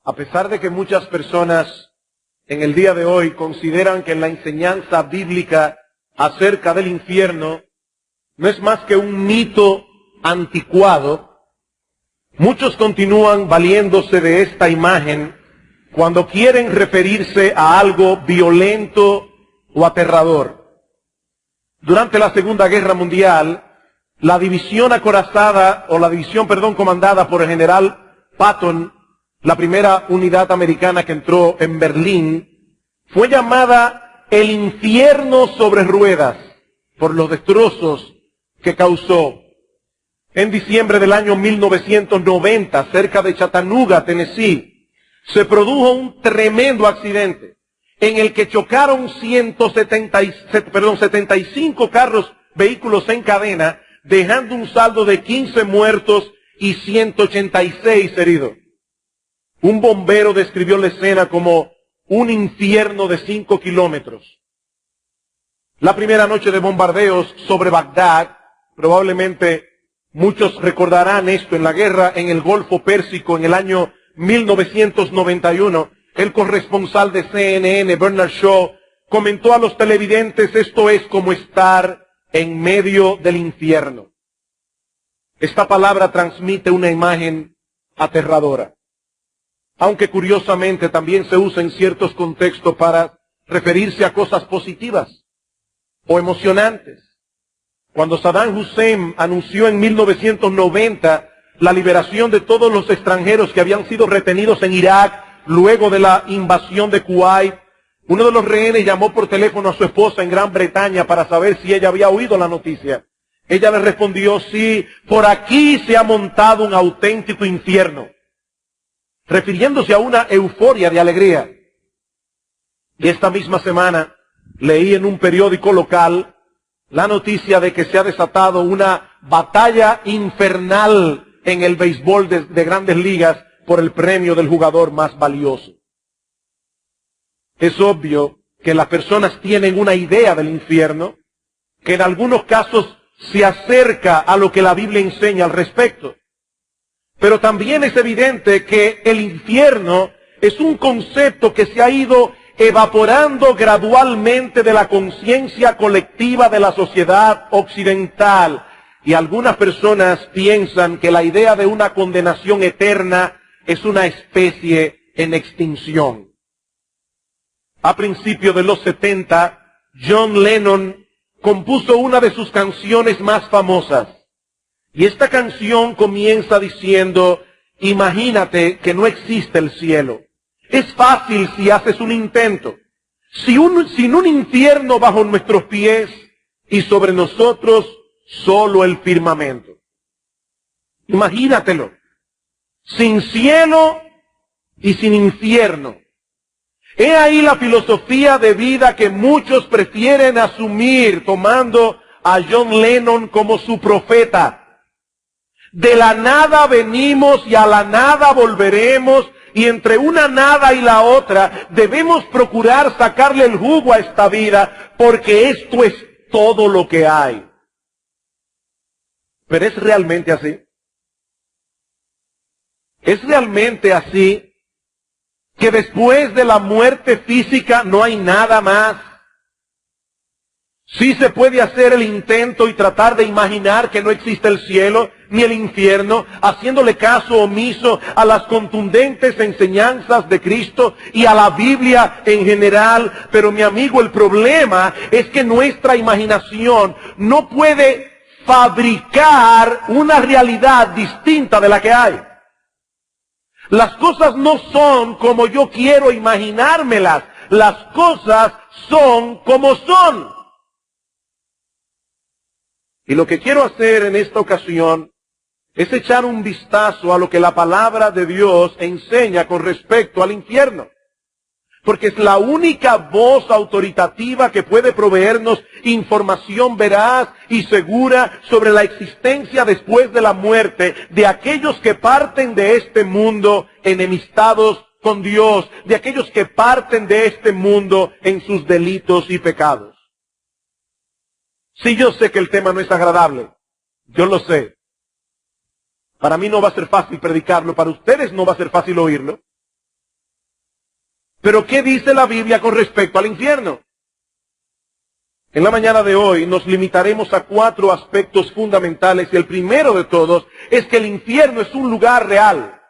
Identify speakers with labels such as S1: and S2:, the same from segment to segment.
S1: A pesar de que muchas personas en el día de hoy consideran que la enseñanza bíblica acerca del infierno no es más que un mito anticuado, muchos continúan valiéndose de esta imagen cuando quieren referirse a algo violento o aterrador. Durante la Segunda Guerra Mundial, la división comandada por el general Patton, la primera unidad americana que entró en Berlín, fue llamada el infierno sobre ruedas por los destrozos que causó. En diciembre del año 1990, cerca de Chattanooga, Tennessee, se produjo un tremendo accidente en el que chocaron 75 vehículos en cadena, dejando un saldo de 15 muertos y 186 heridos. Un bombero describió la escena como un infierno de 5 kilómetros. La primera noche de bombardeos sobre Bagdad, probablemente muchos recordarán esto, en la guerra en el Golfo Pérsico en el año 1991, el corresponsal de CNN, Bernard Shaw, comentó a los televidentes: esto es como estar en medio del infierno. Esta palabra transmite una imagen aterradora, aunque curiosamente también se usa en ciertos contextos para referirse a cosas positivas o emocionantes. Cuando Saddam Hussein anunció en 1990 la liberación de todos los extranjeros que habían sido retenidos en Irak luego de la invasión de Kuwait, uno de los rehenes llamó por teléfono a su esposa en Gran Bretaña para saber si ella había oído la noticia. Ella le respondió: sí, por aquí se ha montado un auténtico infierno, refiriéndose a una euforia de alegría. Y esta misma semana leí en un periódico local la noticia de que se ha desatado una batalla infernal en el béisbol de Grandes Ligas por el premio del jugador más valioso. Es obvio que las personas tienen una idea del infierno que en algunos casos se acerca a lo que la Biblia enseña al respecto. Pero también es evidente que el infierno es un concepto que se ha ido evaporando gradualmente de la conciencia colectiva de la sociedad occidental. Y algunas personas piensan que la idea de una condenación eterna es una especie en extinción. A principios de los 70, John Lennon compuso una de sus canciones más famosas. Y esta canción comienza diciendo: imagínate que no existe el cielo. Es fácil si haces un intento. Sin un infierno bajo nuestros pies y sobre nosotros solo el firmamento. Imagínatelo. Sin cielo y sin infierno. He ahí la filosofía de vida que muchos prefieren asumir, tomando a John Lennon como su profeta. De la nada venimos y a la nada volveremos, y entre una nada y la otra debemos procurar sacarle el jugo a esta vida, porque esto es todo lo que hay. Pero ¿es realmente así? ¿Es realmente así que después de la muerte física no hay nada más? Sí se puede hacer el intento y tratar de imaginar que no existe el cielo ni el infierno, haciéndole caso omiso a las contundentes enseñanzas de Cristo y a la Biblia en general. Pero mi amigo, el problema es que nuestra imaginación no puede fabricar una realidad distinta de la que hay. Las cosas no son como yo quiero imaginármelas. Las cosas son como son. Y lo que quiero hacer en esta ocasión es echar un vistazo a lo que la palabra de Dios enseña con respecto al infierno. Porque es la única voz autoritativa que puede proveernos información veraz y segura sobre la existencia después de la muerte de aquellos que parten de este mundo enemistados con Dios, de aquellos que parten de este mundo en sus delitos y pecados. Sí, yo sé que el tema no es agradable, yo lo sé. Para mí no va a ser fácil predicarlo, para ustedes no va a ser fácil oírlo. Pero ¿qué dice la Biblia con respecto al infierno? En la mañana de hoy nos limitaremos a 4 aspectos fundamentales y el primero de todos es que el infierno es un lugar real.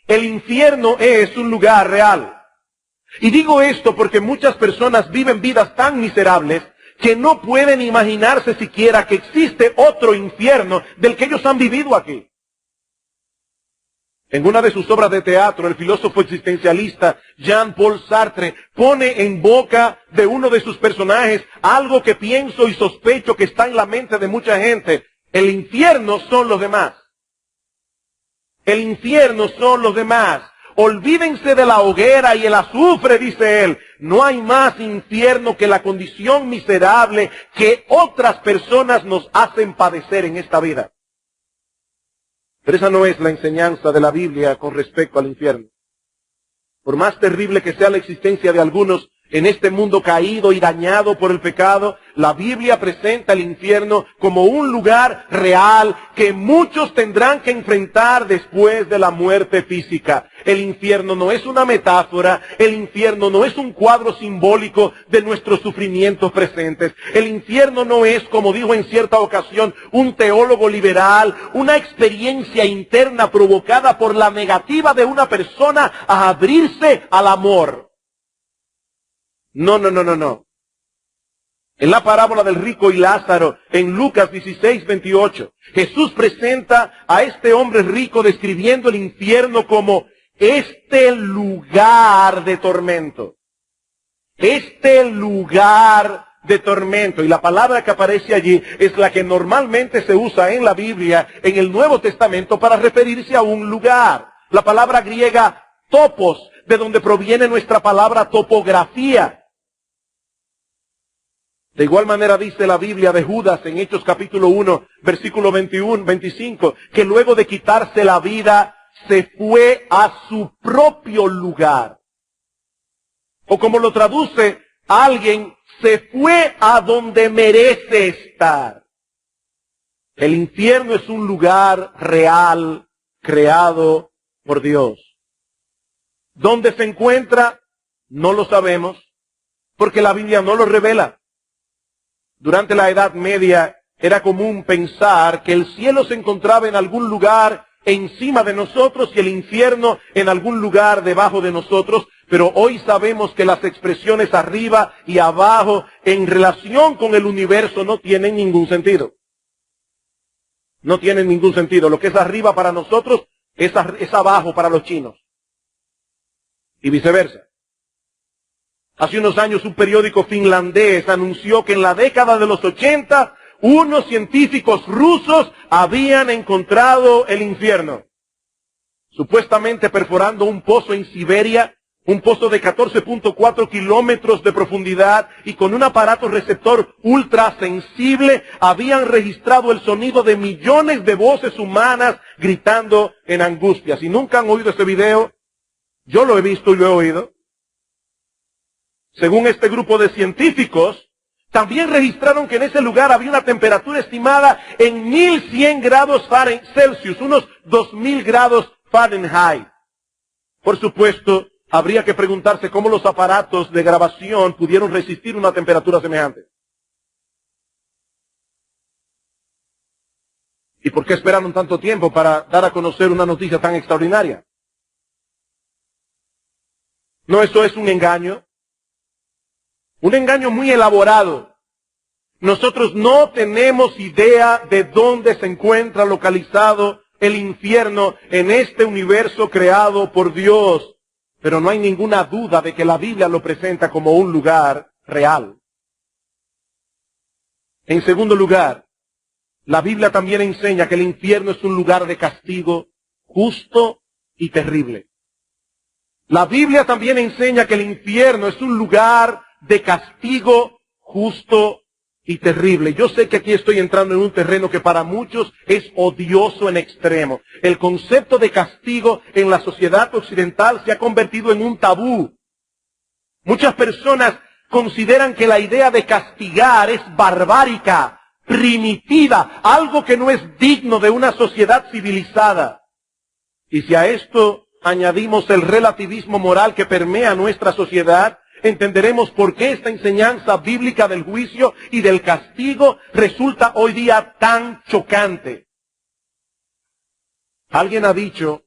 S1: El infierno es un lugar real. Y digo esto porque muchas personas viven vidas tan miserables que no pueden imaginarse siquiera que existe otro infierno del que ellos han vivido aquí. En una de sus obras de teatro, el filósofo existencialista Jean-Paul Sartre pone en boca de uno de sus personajes algo que pienso y sospecho que está en la mente de mucha gente. El infierno son los demás. El infierno son los demás. Olvídense de la hoguera y el azufre, dice él. No hay más infierno que la condición miserable que otras personas nos hacen padecer en esta vida. Pero esa no es la enseñanza de la Biblia con respecto al infierno. Por más terrible que sea la existencia de algunos en este mundo caído y dañado por el pecado, la Biblia presenta el infierno como un lugar real que muchos tendrán que enfrentar después de la muerte física. El infierno no es una metáfora, el infierno no es un cuadro simbólico de nuestros sufrimientos presentes. El infierno no es, como dijo en cierta ocasión un teólogo liberal, una experiencia interna provocada por la negativa de una persona a abrirse al amor. No. En la parábola del rico y Lázaro, en Lucas 16:28, Jesús presenta a este hombre rico describiendo el infierno como este lugar de tormento. Este lugar de tormento. Y la palabra que aparece allí es la que normalmente se usa en la Biblia, en el Nuevo Testamento, para referirse a un lugar. La palabra griega topos, de donde proviene nuestra palabra topografía. De igual manera dice la Biblia de Judas en Hechos capítulo 1, versículo 25, que luego de quitarse la vida, se fue a su propio lugar. O como lo traduce alguien, se fue a donde merece estar. El infierno es un lugar real, creado por Dios. ¿Dónde se encuentra? No lo sabemos, porque la Biblia no lo revela. Durante la Edad Media era común pensar que el cielo se encontraba en algún lugar encima de nosotros y el infierno en algún lugar debajo de nosotros, pero hoy sabemos que las expresiones arriba y abajo en relación con el universo no tienen ningún sentido. No tienen ningún sentido. Lo que es arriba para nosotros es abajo para los chinos. Y viceversa. Hace unos años un periódico finlandés anunció que en la década de los 80 unos científicos rusos habían encontrado el infierno. Supuestamente perforando un pozo en Siberia, un pozo de 14.4 kilómetros de profundidad y con un aparato receptor ultra sensible, habían registrado el sonido de millones de voces humanas gritando en angustia. Si nunca han oído ese video, yo lo he visto y lo he oído. Según este grupo de científicos, también registraron que en ese lugar había una temperatura estimada en 1100 grados Celsius, unos 2000 grados Fahrenheit. Por supuesto, habría que preguntarse cómo los aparatos de grabación pudieron resistir una temperatura semejante. ¿Y por qué esperaron tanto tiempo para dar a conocer una noticia tan extraordinaria? ¿No eso es un engaño? Un engaño muy elaborado. Nosotros no tenemos idea de dónde se encuentra localizado el infierno en este universo creado por Dios. Pero no hay ninguna duda de que la Biblia lo presenta como un lugar real. En segundo lugar, la Biblia también enseña que el infierno es un lugar de castigo justo y terrible. La Biblia también enseña que el infierno es un lugar de castigo justo y terrible. Yo sé que aquí estoy entrando en un terreno que para muchos es odioso en extremo. El concepto de castigo en la sociedad occidental se ha convertido en un tabú. Muchas personas consideran que la idea de castigar es barbárica, primitiva, algo que no es digno de una sociedad civilizada. Y si a esto añadimos el relativismo moral que permea nuestra sociedad, entenderemos por qué esta enseñanza bíblica del juicio y del castigo resulta hoy día tan chocante. Alguien ha dicho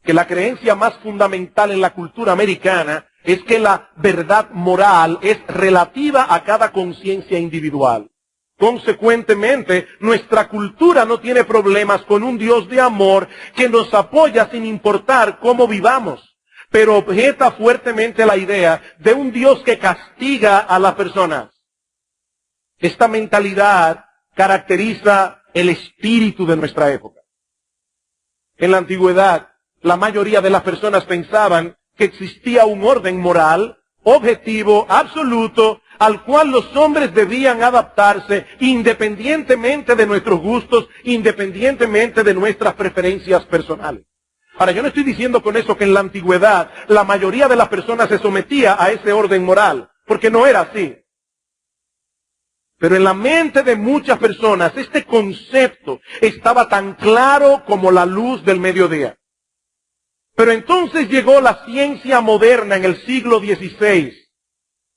S1: que la creencia más fundamental en la cultura americana es que la verdad moral es relativa a cada conciencia individual. Consecuentemente, nuestra cultura no tiene problemas con un Dios de amor que nos apoya sin importar cómo vivamos, pero objeta fuertemente la idea de un Dios que castiga a las personas. Esta mentalidad caracteriza el espíritu de nuestra época. En la antigüedad, la mayoría de las personas pensaban que existía un orden moral, objetivo, absoluto, al cual los hombres debían adaptarse independientemente de nuestros gustos, independientemente de nuestras preferencias personales. Ahora, yo no estoy diciendo con eso que en la antigüedad la mayoría de las personas se sometía a ese orden moral, porque no era así. Pero en la mente de muchas personas este concepto estaba tan claro como la luz del mediodía. Pero entonces llegó la ciencia moderna en el siglo XVI,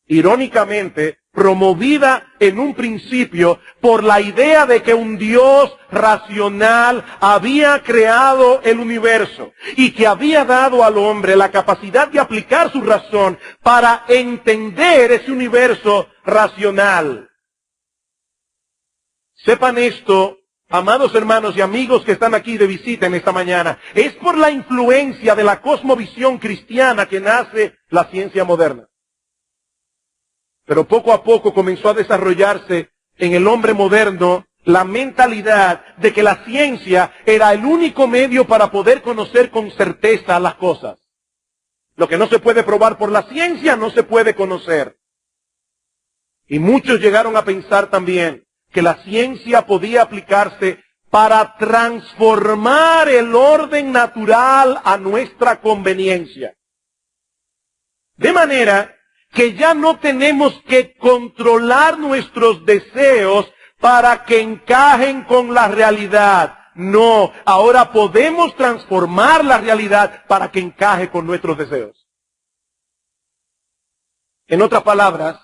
S1: irónicamente promovida en un principio por la idea de que un Dios racional había creado el universo y que había dado al hombre la capacidad de aplicar su razón para entender ese universo racional. Sepan esto, amados hermanos y amigos que están aquí de visita en esta mañana, es por la influencia de la cosmovisión cristiana que nace la ciencia moderna. Pero poco a poco comenzó a desarrollarse en el hombre moderno la mentalidad de que la ciencia era el único medio para poder conocer con certeza las cosas. Lo que no se puede probar por la ciencia no se puede conocer. Y muchos llegaron a pensar también que la ciencia podía aplicarse para transformar el orden natural a nuestra conveniencia. De manera que ya no tenemos que controlar nuestros deseos para que encajen con la realidad. No, ahora podemos transformar la realidad para que encaje con nuestros deseos. En otras palabras,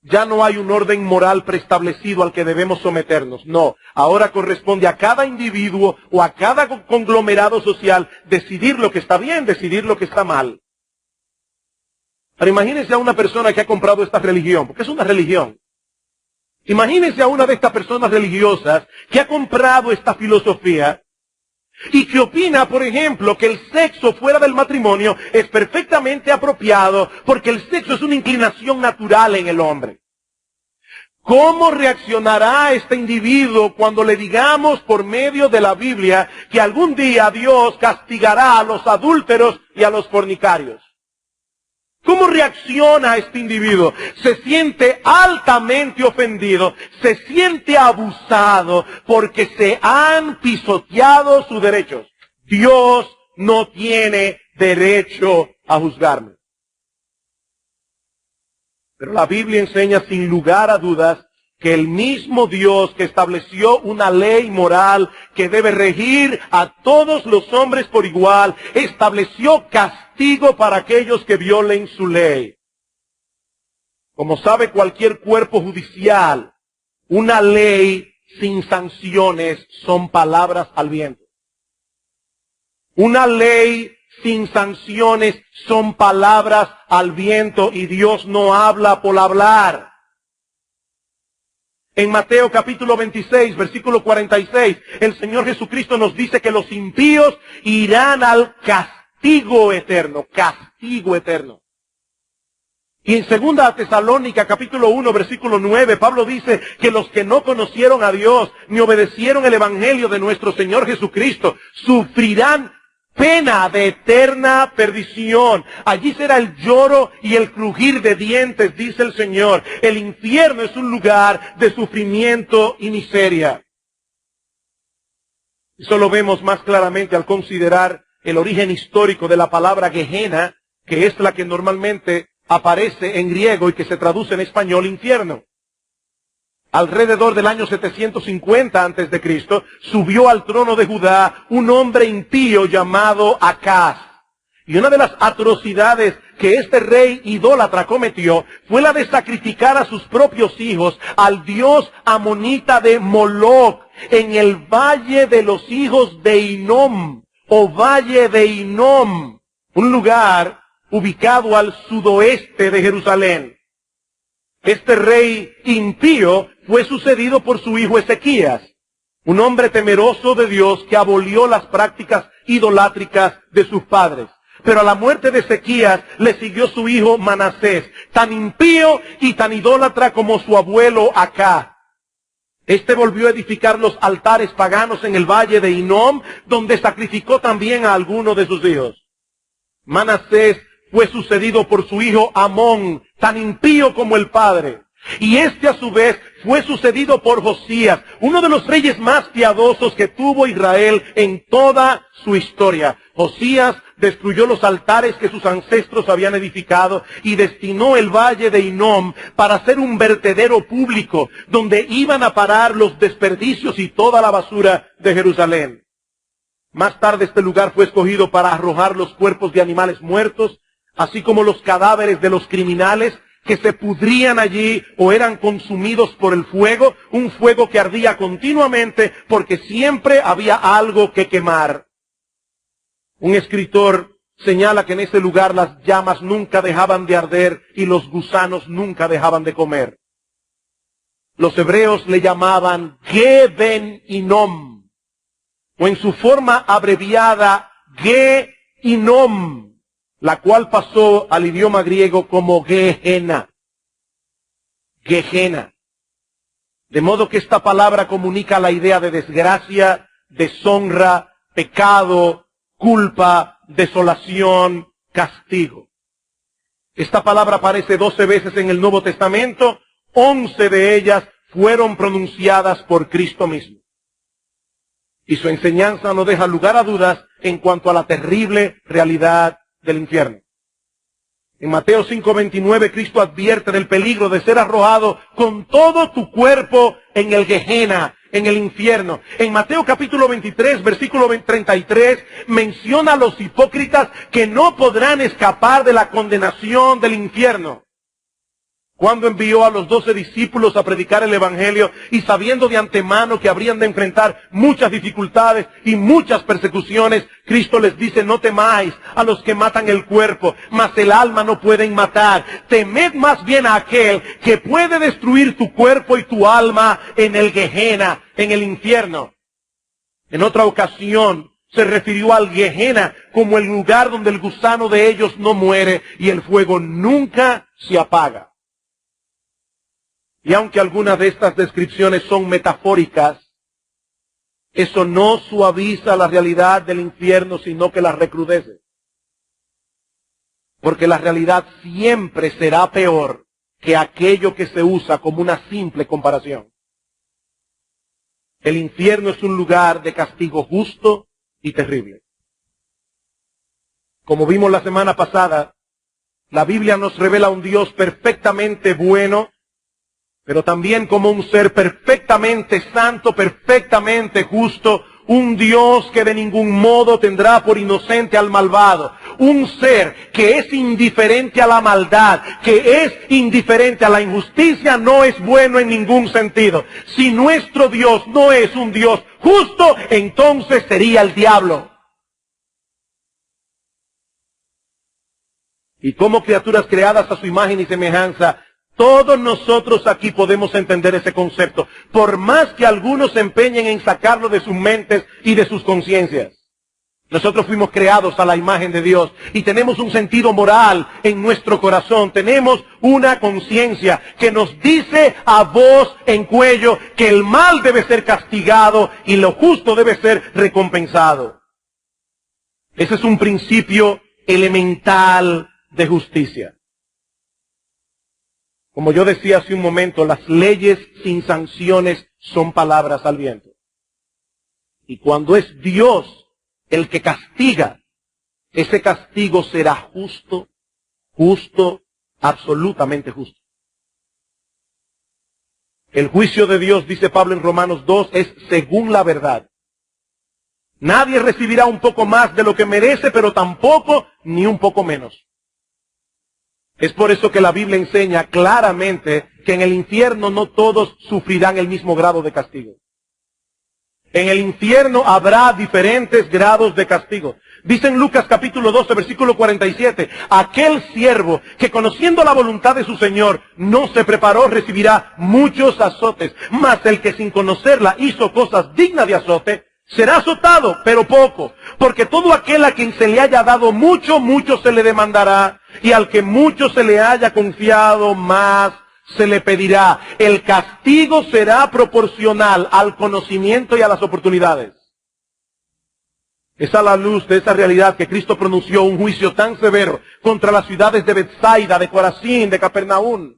S1: ya no hay un orden moral preestablecido al que debemos someternos. No, ahora corresponde a cada individuo o a cada conglomerado social decidir lo que está bien, decidir lo que está mal. Pero imagínense a una persona que ha comprado esta religión, porque es una religión. Imagínense a una de estas personas religiosas que ha comprado esta filosofía y que opina, por ejemplo, que el sexo fuera del matrimonio es perfectamente apropiado porque el sexo es una inclinación natural en el hombre. ¿Cómo reaccionará este individuo cuando le digamos por medio de la Biblia que algún día Dios castigará a los adúlteros y a los fornicarios? ¿Cómo reacciona este individuo? Se siente altamente ofendido, se siente abusado porque se han pisoteado sus derechos. Dios no tiene derecho a juzgarme. Pero la Biblia enseña sin lugar a dudas que el mismo Dios que estableció una ley moral que debe regir a todos los hombres por igual, estableció castigo para aquellos que violen su ley. Como sabe cualquier cuerpo judicial, una ley sin sanciones son palabras al viento. Una ley sin sanciones son palabras al viento y Dios no habla por hablar. En Mateo capítulo 26, versículo 46, el Señor Jesucristo nos dice que los impíos irán al castigo eterno, castigo eterno. Y en 2 Tesalónica capítulo 1, versículo 9, Pablo dice que los que no conocieron a Dios ni obedecieron el evangelio de nuestro Señor Jesucristo sufrirán pena de eterna perdición. Allí será el lloro y el crujir de dientes, dice el Señor. El infierno es un lugar de sufrimiento y miseria. Eso lo vemos más claramente al considerar el origen histórico de la palabra Gehenna, que es la que normalmente aparece en griego y que se traduce en español infierno. Alrededor del año 750 a.C., subió al trono de Judá un hombre impío llamado Acaz. Y una de las atrocidades que este rey idólatra cometió fue la de sacrificar a sus propios hijos al dios amonita de Moloc en el valle de los hijos de Hinnom, o valle de Hinnom, un lugar ubicado al sudoeste de Jerusalén. Este rey impío fue sucedido por su hijo Ezequías, un hombre temeroso de Dios que abolió las prácticas idolátricas de sus padres. Pero a la muerte de Ezequías le siguió su hijo Manasés, tan impío y tan idólatra como su abuelo Acá. Este volvió a edificar los altares paganos en el valle de Hinnom, donde sacrificó también a algunos de sus hijos. Manasés fue sucedido por su hijo Amón, tan impío como el padre. Y este a su vez fue sucedido por Josías, uno de los reyes más piadosos que tuvo Israel en toda su historia. Josías destruyó los altares que sus ancestros habían edificado y destinó el valle de Hinnom para ser un vertedero público donde iban a parar los desperdicios y toda la basura de Jerusalén. Más tarde este lugar fue escogido para arrojar los cuerpos de animales muertos, así como los cadáveres de los criminales que se pudrían allí o eran consumidos por el fuego, un fuego que ardía continuamente porque siempre había algo que quemar. Un escritor señala que en ese lugar las llamas nunca dejaban de arder y los gusanos nunca dejaban de comer. Los hebreos le llamaban Ge-ben Hinnom, o en su forma abreviada Ge-Hinnom, la cual pasó al idioma griego como Gehenna. Gehenna. De modo que esta palabra comunica la idea de desgracia, deshonra, pecado, culpa, desolación, castigo. Esta palabra aparece 12 veces en el Nuevo Testamento, 11 de ellas fueron pronunciadas por Cristo mismo. Y su enseñanza no deja lugar a dudas en cuanto a la terrible realidad del infierno. En Mateo 5:29 Cristo advierte del peligro de ser arrojado con todo tu cuerpo en el Gehenna, en el infierno. En Mateo capítulo 23, versículo 33, menciona a los hipócritas que no podrán escapar de la condenación del infierno. Cuando envió a los 12 discípulos a predicar el Evangelio y sabiendo de antemano que habrían de enfrentar muchas dificultades y muchas persecuciones, Cristo les dice: no temáis a los que matan el cuerpo, mas el alma no pueden matar. Temed más bien a aquel que puede destruir tu cuerpo y tu alma en el Gehenna, en el infierno. En otra ocasión se refirió al Gehenna como el lugar donde el gusano de ellos no muere y el fuego nunca se apaga. Y aunque algunas de estas descripciones son metafóricas, eso no suaviza la realidad del infierno, sino que la recrudece. Porque la realidad siempre será peor que aquello que se usa como una simple comparación. El infierno es un lugar de castigo justo y terrible. Como vimos la semana pasada, la Biblia nos revela un Dios perfectamente bueno, pero también como un ser perfectamente santo, perfectamente justo, un Dios que de ningún modo tendrá por inocente al malvado, un ser que es indiferente a la maldad, que es indiferente a la injusticia, no es bueno en ningún sentido. Si nuestro Dios no es un Dios justo, entonces sería el diablo. Y como criaturas creadas a su imagen y semejanza, todos nosotros aquí podemos entender ese concepto, por más que algunos se empeñen en sacarlo de sus mentes y de sus conciencias. Nosotros fuimos creados a la imagen de Dios y tenemos un sentido moral en nuestro corazón. Tenemos una conciencia que nos dice a voz en cuello que el mal debe ser castigado y lo justo debe ser recompensado. Ese es un principio elemental de justicia. Como yo decía hace un momento, las leyes sin sanciones son palabras al viento. Y cuando es Dios el que castiga, ese castigo será justo, absolutamente justo. El juicio de Dios, dice Pablo en Romanos 2, es según la verdad. Nadie recibirá un poco más de lo que merece, pero tampoco ni un poco menos. Es por eso que la Biblia enseña claramente que en el infierno no todos sufrirán el mismo grado de castigo. En el infierno habrá diferentes grados de castigo. Dice en Lucas capítulo 12, versículo 47, aquel siervo que conociendo la voluntad de su Señor no se preparó recibirá muchos azotes, mas el que sin conocerla hizo cosas dignas de azote, será azotado, pero poco, porque todo aquel a quien se le haya dado mucho, mucho se le demandará, y al que mucho se le haya confiado, más se le pedirá. El castigo será proporcional al conocimiento y a las oportunidades. Es a la luz de esa realidad que Cristo pronunció un juicio tan severo contra las ciudades de Betsaida, de Corazín, de Capernaum.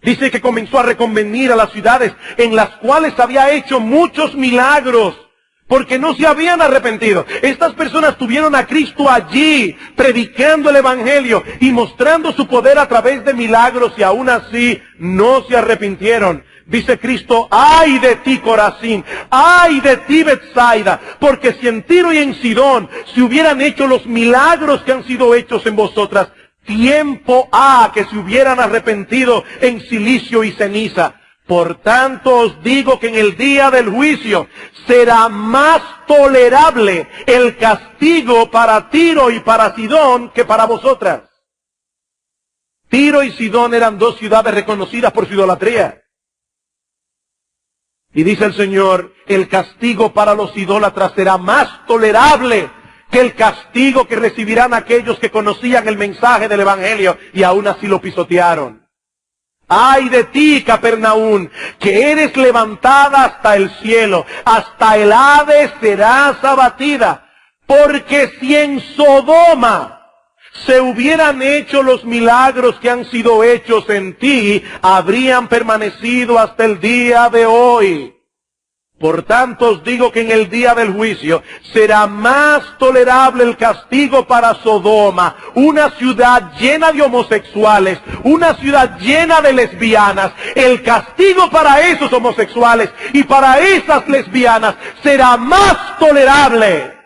S1: Dice que comenzó a reconvenir a las ciudades en las cuales había hecho muchos milagros, porque no se habían arrepentido. Estas personas tuvieron a Cristo allí, predicando el Evangelio y mostrando su poder a través de milagros, y aún así no se arrepintieron. Dice Cristo, ¡ay de ti, Corazín! ¡Ay de ti, Betsaida! Porque si en Tiro y en Sidón se hubieran hecho los milagros que han sido hechos en vosotras, tiempo ha que se hubieran arrepentido en cilicio y ceniza. Por tanto os digo que en el día del juicio será más tolerable el castigo para Tiro y para Sidón que para vosotras. Tiro y Sidón eran dos ciudades reconocidas por su idolatría. Y dice el Señor, el castigo para los idólatras será más tolerable que el castigo que recibirán aquellos que conocían el mensaje del Evangelio y aún así lo pisotearon. ¡Ay de ti, Capernaum, que eres levantada hasta el cielo! Hasta el Hades serás abatida. Porque si en Sodoma se hubieran hecho los milagros que han sido hechos en ti, habrían permanecido hasta el día de hoy. Por tanto os digo que en el día del juicio será más tolerable el castigo para Sodoma, una ciudad llena de homosexuales, una ciudad llena de lesbianas. El castigo para esos homosexuales y para esas lesbianas será más tolerable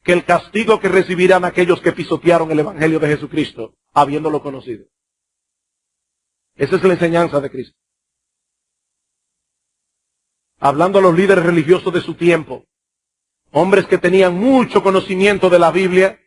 S1: que el castigo que recibirán aquellos que pisotearon el Evangelio de Jesucristo, habiéndolo conocido. Esa es la enseñanza de Cristo. Hablando a los líderes religiosos de su tiempo, hombres que tenían mucho conocimiento de la Biblia,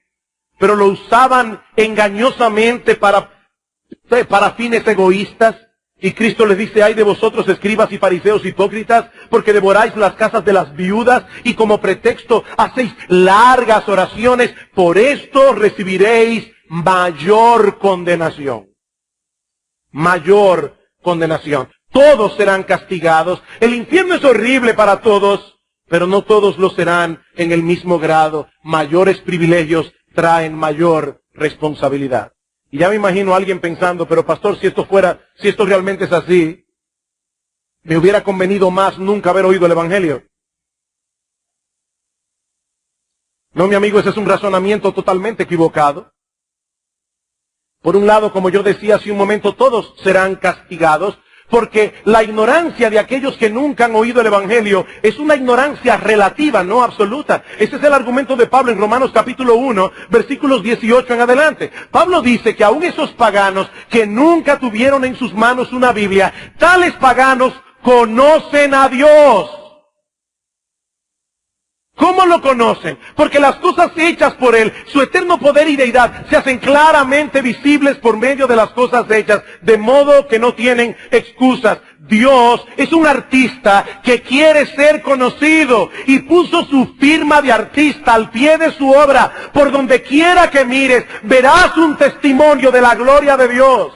S1: pero lo usaban engañosamente para fines egoístas. Y Cristo les dice, ay de vosotros, escribas y fariseos hipócritas, porque devoráis las casas de las viudas y como pretexto hacéis largas oraciones. Por esto recibiréis mayor condenación. Mayor condenación. Todos serán castigados. El infierno es horrible para todos, pero no todos lo serán en el mismo grado. Mayores privilegios traen mayor responsabilidad. Y ya me imagino a alguien pensando, pero pastor, si esto realmente es así, me hubiera convenido más nunca haber oído el Evangelio. No, mi amigo, ese es un razonamiento totalmente equivocado. Por un lado, como yo decía hace un momento, todos serán castigados, porque la ignorancia de aquellos que nunca han oído el Evangelio es una ignorancia relativa, no absoluta. Ese es el argumento de Pablo en Romanos capítulo 1, versículos 18 en adelante. Pablo dice que aún esos paganos que nunca tuvieron en sus manos una Biblia, tales paganos conocen a Dios. ¿Cómo lo conocen? Porque las cosas hechas por Él, su eterno poder y deidad, se hacen claramente visibles por medio de las cosas hechas, de modo que no tienen excusas. Dios es un artista que quiere ser conocido y puso su firma de artista al pie de su obra. Por donde quiera que mires, verás un testimonio de la gloria de Dios.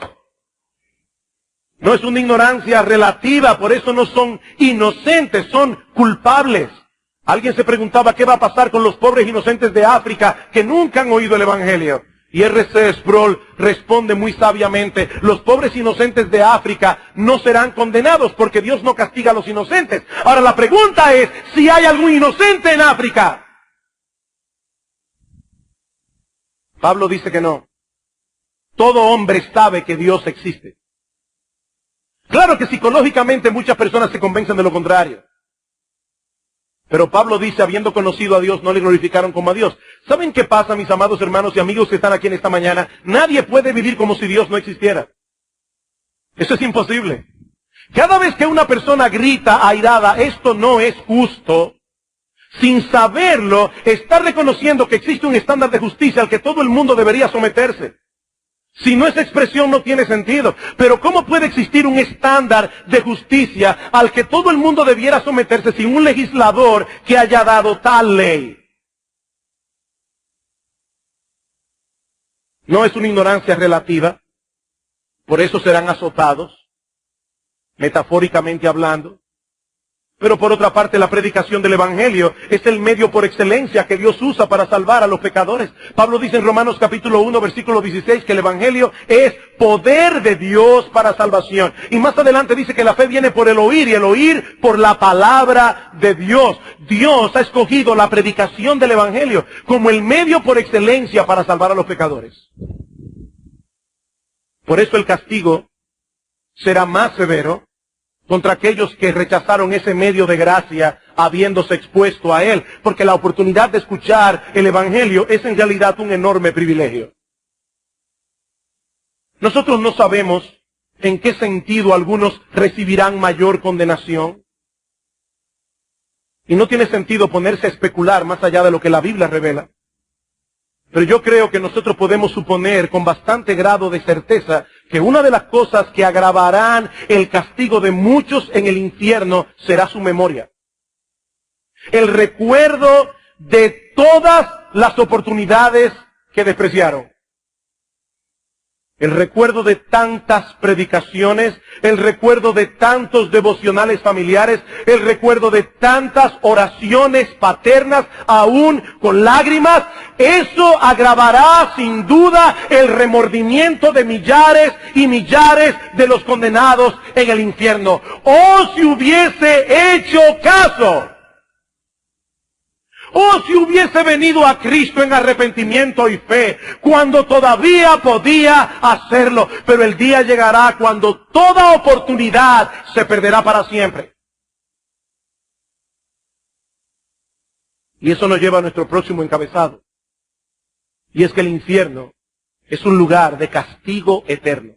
S1: No es una ignorancia relativa, por eso no son inocentes, son culpables. Alguien se preguntaba qué va a pasar con los pobres inocentes de África que nunca han oído el Evangelio. Y R.C. Sproul responde muy sabiamente, los pobres inocentes de África no serán condenados porque Dios no castiga a los inocentes. Ahora la pregunta es si hay algún inocente en África. Pablo dice que no. Todo hombre sabe que Dios existe. Claro que psicológicamente muchas personas se convencen de lo contrario. Pero Pablo dice, habiendo conocido a Dios, no le glorificaron como a Dios. ¿Saben qué pasa, mis amados hermanos y amigos que están aquí en esta mañana? Nadie puede vivir como si Dios no existiera. Eso es imposible. Cada vez que una persona grita airada, esto no es justo, sin saberlo, está reconociendo que existe un estándar de justicia al que todo el mundo debería someterse. Si no, esa expresión no tiene sentido. Pero ¿cómo puede existir un estándar de justicia al que todo el mundo debiera someterse sin un legislador que haya dado tal ley? No es una ignorancia relativa. Por eso serán azotados, metafóricamente hablando. Pero por otra parte, la predicación del Evangelio es el medio por excelencia que Dios usa para salvar a los pecadores. Pablo dice en Romanos capítulo 1, versículo 16, que el Evangelio es poder de Dios para salvación. Y más adelante dice que la fe viene por el oír y el oír por la palabra de Dios. Dios ha escogido la predicación del Evangelio como el medio por excelencia para salvar a los pecadores. Por eso el castigo será más severo contra aquellos que rechazaron ese medio de gracia habiéndose expuesto a él, porque la oportunidad de escuchar el Evangelio es en realidad un enorme privilegio. Nosotros no sabemos en qué sentido algunos recibirán mayor condenación. Y no tiene sentido ponerse a especular más allá de lo que la Biblia revela. Pero yo creo que nosotros podemos suponer con bastante grado de certeza que una de las cosas que agravarán el castigo de muchos en el infierno será su memoria. El recuerdo de todas las oportunidades que despreciaron. El recuerdo de tantas predicaciones, el recuerdo de tantos devocionales familiares, el recuerdo de tantas oraciones paternas, aún con lágrimas, eso agravará sin duda el remordimiento de millares y millares de los condenados en el infierno. ¡Oh, si hubiese hecho caso! ¡Oh, si hubiese venido a Cristo en arrepentimiento y fe, cuando todavía podía hacerlo! Pero el día llegará cuando toda oportunidad se perderá para siempre. Y eso nos lleva a nuestro próximo encabezado. Y es que el infierno es un lugar de castigo eterno.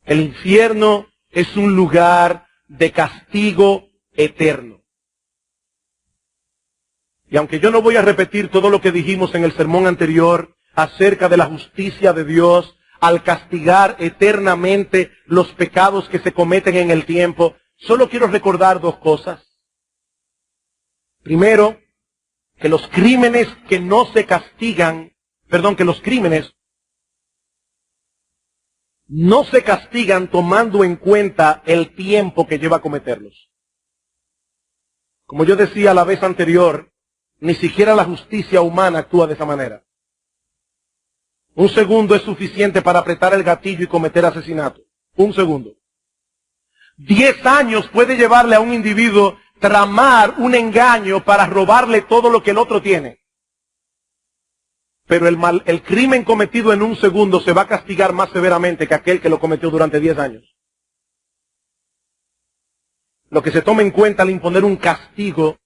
S1: El infierno es un lugar de castigo eterno. Y aunque yo no voy a repetir todo lo que dijimos en el sermón anterior acerca de la justicia de Dios al castigar eternamente los pecados que se cometen en el tiempo, solo quiero recordar dos cosas. Primero, que los crímenes que no se castigan, que los crímenes no se castigan tomando en cuenta el tiempo que lleva a cometerlos. Como yo decía la vez anterior, ni siquiera la justicia humana actúa de esa manera. Un segundo es suficiente para apretar el gatillo y cometer asesinato. Un segundo. 10 años puede llevarle a un individuo tramar un engaño para robarle todo lo que el otro tiene. Pero el crimen cometido en un segundo se va a castigar más severamente que aquel que lo cometió durante 10 años. Lo que se toma en cuenta al imponer un castigo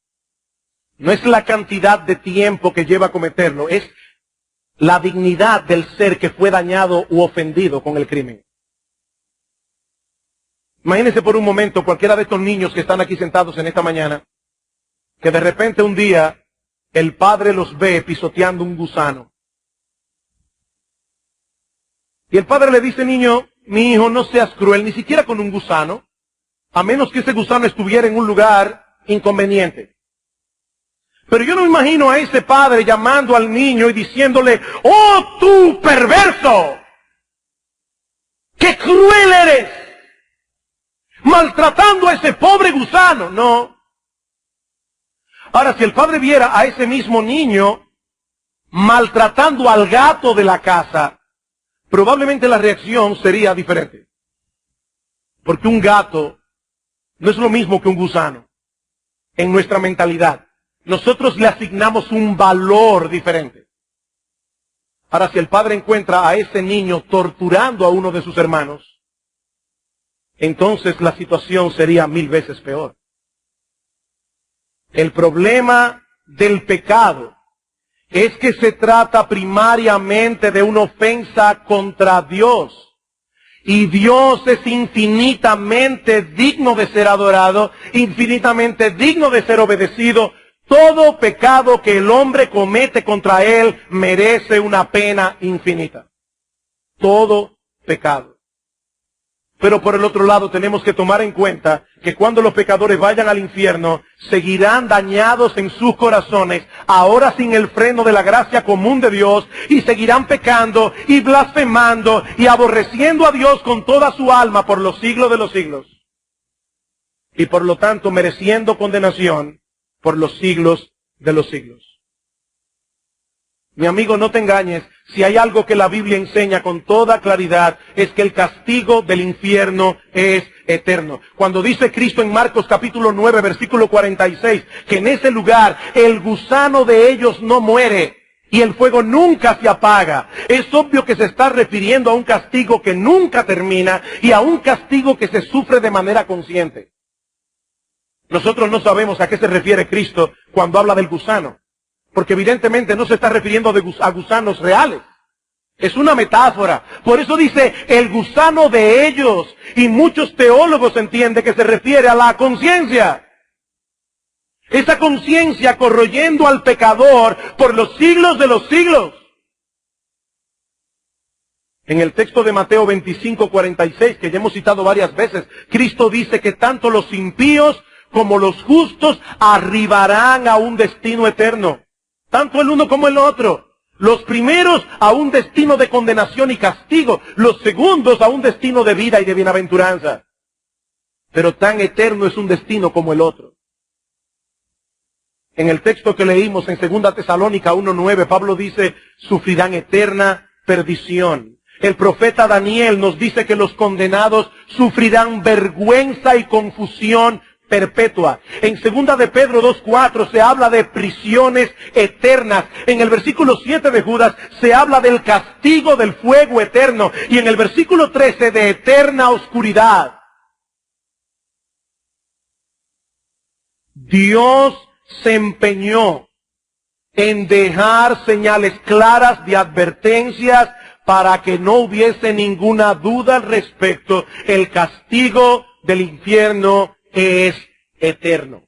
S1: no es la cantidad de tiempo que lleva a cometerlo, es la dignidad del ser que fue dañado u ofendido con el crimen. Imagínense por un momento cualquiera de estos niños que están aquí sentados en esta mañana, que de repente un día el padre los ve pisoteando un gusano. Y el padre le dice, niño, mi hijo, no seas cruel, ni siquiera con un gusano, a menos que ese gusano estuviera en un lugar inconveniente. Pero yo no me imagino a ese padre llamando al niño y diciéndole, ¡oh, tú perverso! ¡Qué cruel eres! Maltratando a ese pobre gusano. No. Ahora, si el padre viera a ese mismo niño maltratando al gato de la casa, probablemente la reacción sería diferente. Porque un gato no es lo mismo que un gusano en nuestra mentalidad. Nosotros le asignamos un valor diferente. Ahora, si el padre encuentra a ese niño torturando a uno de sus hermanos, entonces la situación sería 1000 veces peor. El problema del pecado es que se trata primariamente de una ofensa contra Dios. Y Dios es infinitamente digno de ser adorado, infinitamente digno de ser obedecido. Todo pecado que el hombre comete contra Él merece una pena infinita. Todo pecado. Pero por el otro lado tenemos que tomar en cuenta que cuando los pecadores vayan al infierno, seguirán dañados en sus corazones, ahora sin el freno de la gracia común de Dios, y seguirán pecando y blasfemando y aborreciendo a Dios con toda su alma por los siglos de los siglos. Y por lo tanto mereciendo condenación por los siglos de los siglos. Mi amigo, no te engañes, si hay algo que la Biblia enseña con toda claridad, es que el castigo del infierno es eterno. Cuando dice Cristo en Marcos capítulo 9, versículo 46, que en ese lugar el gusano de ellos no muere y el fuego nunca se apaga, es obvio que se está refiriendo a un castigo que nunca termina y a un castigo que se sufre de manera consciente. Nosotros no sabemos a qué se refiere Cristo cuando habla del gusano. Porque evidentemente no se está refiriendo a gusanos reales. Es una metáfora. Por eso dice el gusano de ellos. Y muchos teólogos entienden que se refiere a la conciencia. Esa conciencia corroyendo al pecador por los siglos de los siglos. En el texto de Mateo 25:46, que ya hemos citado varias veces, Cristo dice que tanto los impíos como los justos arribarán a un destino eterno. Tanto el uno como el otro. Los primeros a un destino de condenación y castigo. Los segundos a un destino de vida y de bienaventuranza. Pero tan eterno es un destino como el otro. En el texto que leímos en 2 Tesalónica 1:9, Pablo dice, sufrirán eterna perdición. El profeta Daniel nos dice que los condenados sufrirán vergüenza y confusión perpetua. En 2 de Pedro 2:4 se habla de prisiones eternas. En el versículo 7 de Judas se habla del castigo del fuego eterno. Y en el versículo 13 de eterna oscuridad. Dios se empeñó en dejar señales claras de advertencias para que no hubiese ninguna duda al respecto. El castigo del infierno es eterno.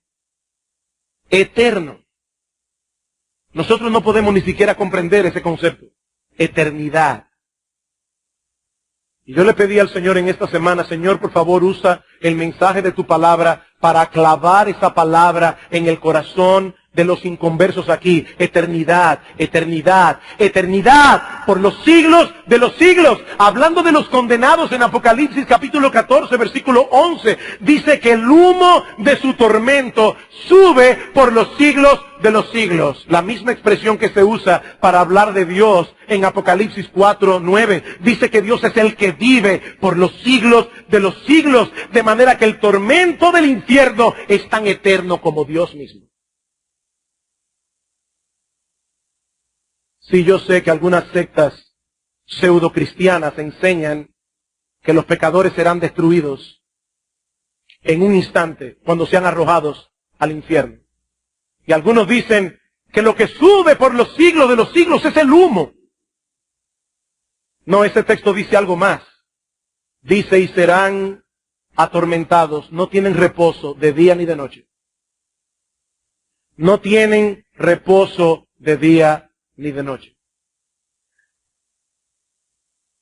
S1: Eterno. Nosotros no podemos ni siquiera comprender ese concepto. Eternidad. Y yo le pedí al Señor en esta semana, Señor, por favor, usa el mensaje de tu palabra para clavar esa palabra en el corazón de los inconversos aquí. Eternidad, eternidad, eternidad, por los siglos de los siglos. Hablando de los condenados en Apocalipsis capítulo 14, versículo 11, dice que el humo de su tormento sube por los siglos de los siglos. La misma expresión que se usa para hablar de Dios en Apocalipsis 4:9. Dice que Dios es el que vive por los siglos de los siglos, de manera que el tormento del infierno es tan eterno como Dios mismo. Sí, yo sé que algunas sectas pseudocristianas enseñan que los pecadores serán destruidos en un instante cuando sean arrojados al infierno. Y algunos dicen que lo que sube por los siglos de los siglos es el humo. No, ese texto dice algo más. Dice, y serán atormentados, no tienen reposo de día ni de noche. No tienen reposo de día ni de noche.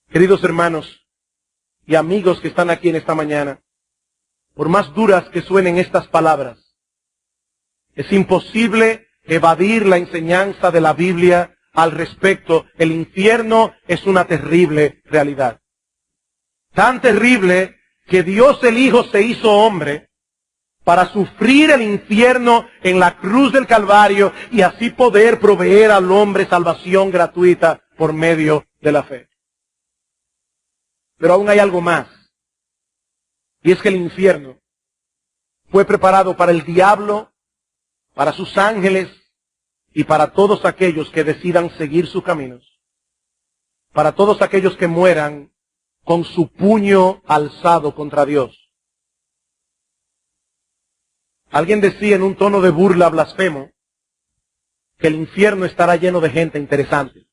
S1: Queridos hermanos y amigos que están aquí en esta mañana, por más duras que suenen estas palabras, es imposible evadir la enseñanza de la Biblia al respecto. El infierno es una terrible realidad. Tan terrible que Dios el Hijo se hizo hombre para sufrir el infierno en la cruz del Calvario y así poder proveer al hombre salvación gratuita por medio de la fe. Pero aún hay algo más. Y es que el infierno fue preparado para el diablo, para sus ángeles y para todos aquellos que decidan seguir sus caminos. Para todos aquellos que mueran con su puño alzado contra Dios. Alguien decía en un tono de burla blasfemo que el infierno estará lleno de gente interesante.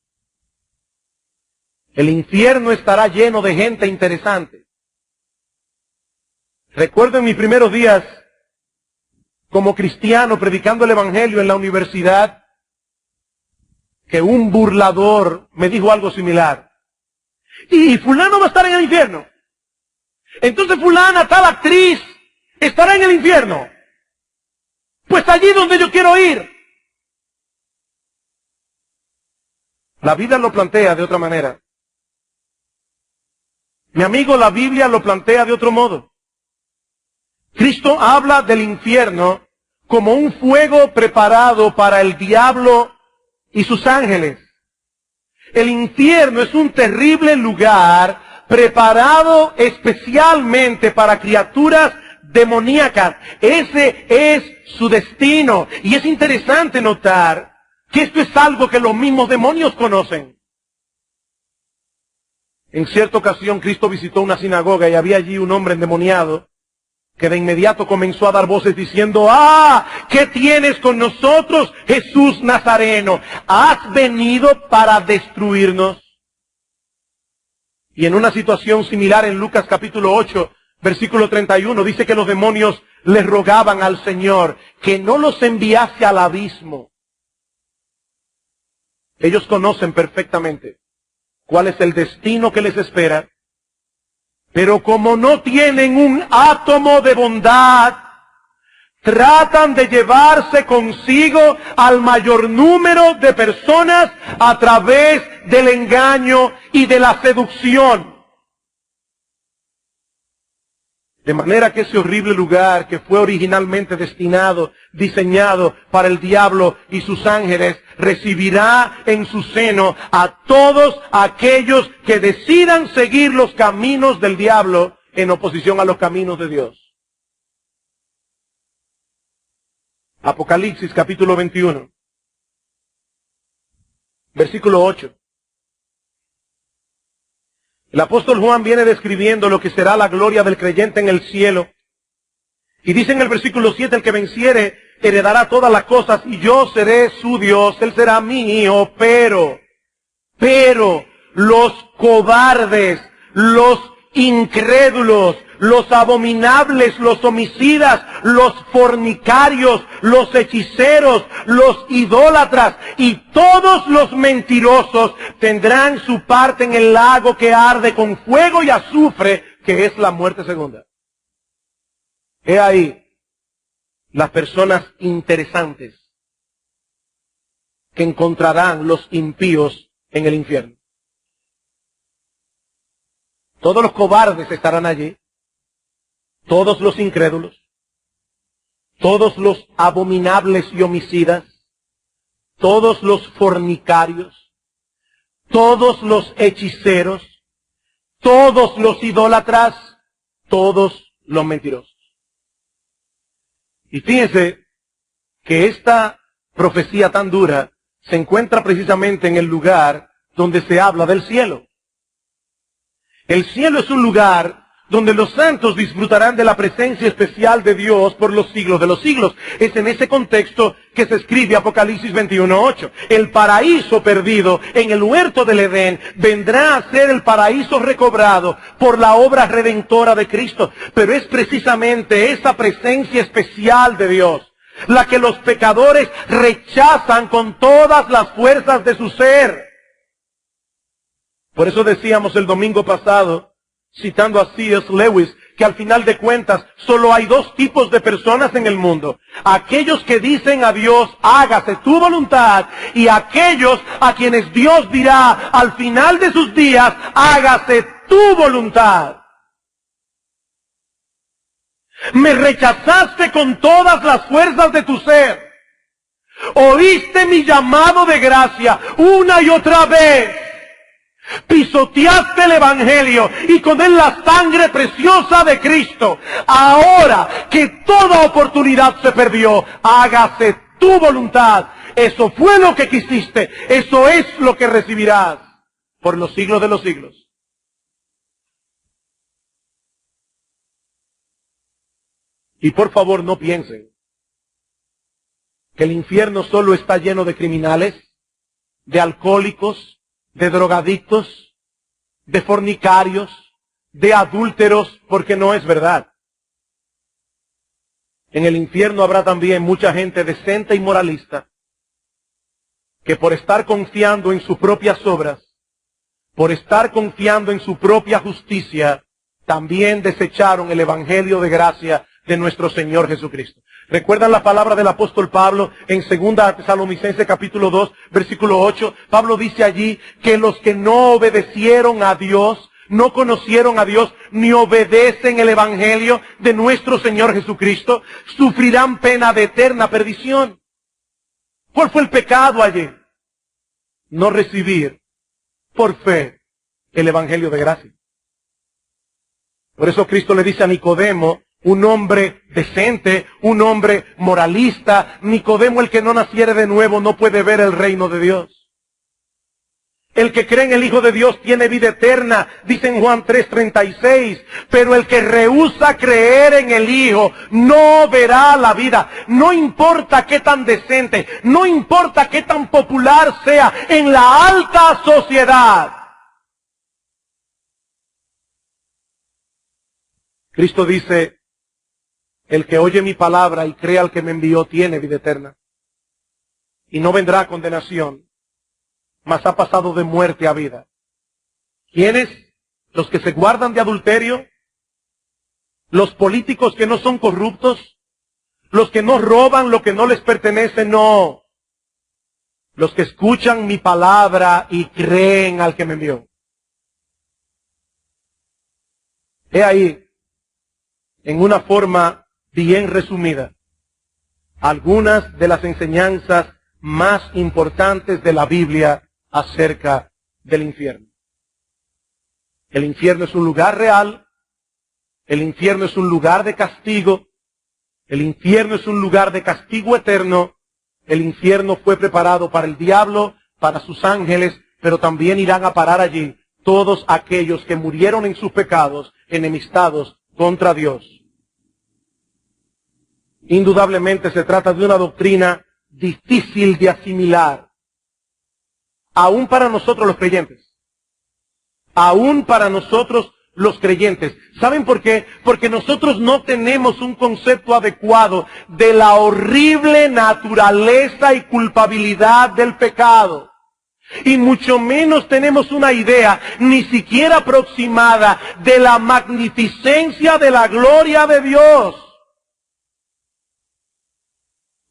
S1: El infierno estará lleno de gente interesante. Recuerdo en mis primeros días como cristiano predicando el evangelio en la universidad que un burlador me dijo algo similar. Y fulano va a estar en el infierno. Entonces fulana, tal actriz, estará en el infierno. Pues allí donde yo quiero ir. La vida lo plantea de otra manera. Mi amigo, la Biblia lo plantea de otro modo. Cristo habla del infierno como un fuego preparado para el diablo y sus ángeles. El infierno es un terrible lugar preparado especialmente para criaturas demoníacas. Ese es su destino. Y es interesante notar que esto es algo que los mismos demonios conocen. En cierta ocasión Cristo visitó una sinagoga y había allí un hombre endemoniado que de inmediato comenzó a dar voces diciendo: ¡Ah! ¿Qué tienes con nosotros, Jesús Nazareno? ¿Has venido para destruirnos? Y en una situación similar en Lucas capítulo 8, versículo 31, dice que los demonios le rogaban al Señor que no los enviase al abismo. Ellos conocen perfectamente cuál es el destino que les espera, pero como no tienen un átomo de bondad, tratan de llevarse consigo al mayor número de personas a través del engaño y de la seducción. De manera que ese horrible lugar que fue originalmente destinado, diseñado para el diablo y sus ángeles, recibirá en su seno a todos aquellos que decidan seguir los caminos del diablo en oposición a los caminos de Dios. Apocalipsis capítulo 21, versículo 8. El apóstol Juan viene describiendo lo que será la gloria del creyente en el cielo. Y dice en el versículo 7, el que venciere heredará todas las cosas y yo seré su Dios, él será mi hijo, pero los cobardes, los incrédulos, los abominables, los homicidas, los fornicarios, los hechiceros, los idólatras y todos los mentirosos tendrán su parte en el lago que arde con fuego y azufre, que es la muerte segunda. He ahí las personas interesantes que encontrarán los impíos en el infierno. Todos los cobardes estarán allí, todos los incrédulos, todos los abominables y homicidas, todos los fornicarios, todos los hechiceros, todos los idólatras, todos los mentirosos. Y fíjense que esta profecía tan dura se encuentra precisamente en el lugar donde se habla del cielo. El cielo es un lugar donde los santos disfrutarán de la presencia especial de Dios por los siglos de los siglos. Es en ese contexto que se escribe Apocalipsis 21:8. El paraíso perdido en el huerto del Edén vendrá a ser el paraíso recobrado por la obra redentora de Cristo. Pero es precisamente esa presencia especial de Dios la que los pecadores rechazan con todas las fuerzas de su ser. Por eso decíamos el domingo pasado, citando a C.S. Lewis, que al final de cuentas solo hay dos tipos de personas en el mundo. Aquellos que dicen a Dios, hágase tu voluntad, y aquellos a quienes Dios dirá al final de sus días, hágase tu voluntad. Me rechazaste con todas las fuerzas de tu ser. Oíste mi llamado de gracia una y otra vez. Pisoteaste el Evangelio y con él la sangre preciosa de Cristo. Ahora que toda oportunidad se perdió, hágase tu voluntad. Eso fue lo que quisiste. Eso es lo que recibirás por los siglos de los siglos. Y por favor no piensen que el infierno solo está lleno de criminales, de alcohólicos, de drogadictos, de fornicarios, de adúlteros, porque no es verdad. En el infierno habrá también mucha gente decente y moralista, que por estar confiando en sus propias obras, por estar confiando en su propia justicia, también desecharon el evangelio de gracia de nuestro Señor Jesucristo. ¿Recuerdan la palabra del apóstol Pablo en 2 Tesalonicenses capítulo 2, versículo 8? Pablo dice allí que los que no obedecieron a Dios, no conocieron a Dios, ni obedecen el evangelio de nuestro Señor Jesucristo, sufrirán pena de eterna perdición. ¿Cuál fue el pecado allí? No recibir por fe el evangelio de gracia. Por eso Cristo le dice a Nicodemo, un hombre decente, un hombre moralista, Nicodemo, el que no naciere de nuevo, no puede ver el reino de Dios. El que cree en el Hijo de Dios tiene vida eterna, dice en Juan 3:36, pero el que rehúsa creer en el Hijo no verá la vida. No importa qué tan decente, no importa qué tan popular sea en la alta sociedad. Cristo dice, el que oye mi palabra y cree al que me envió tiene vida eterna. Y no vendrá a condenación, mas ha pasado de muerte a vida. ¿Quiénes? Los que se guardan de adulterio, los políticos que no son corruptos, los que no roban lo que no les pertenece, no. Los que escuchan mi palabra y creen al que me envió. He ahí, en una forma bien resumida, algunas de las enseñanzas más importantes de la Biblia acerca del infierno. El infierno es un lugar real, el infierno es un lugar de castigo, el infierno es un lugar de castigo eterno, el infierno fue preparado para el diablo, para sus ángeles, pero también irán a parar allí todos aquellos que murieron en sus pecados, enemistados contra Dios. Indudablemente se trata de una doctrina difícil de asimilar, aún para nosotros los creyentes. Aún para nosotros los creyentes. ¿Saben por qué? Porque nosotros no tenemos un concepto adecuado de la horrible naturaleza y culpabilidad del pecado. Y mucho menos tenemos una idea, ni siquiera aproximada, de la magnificencia de la gloria de Dios.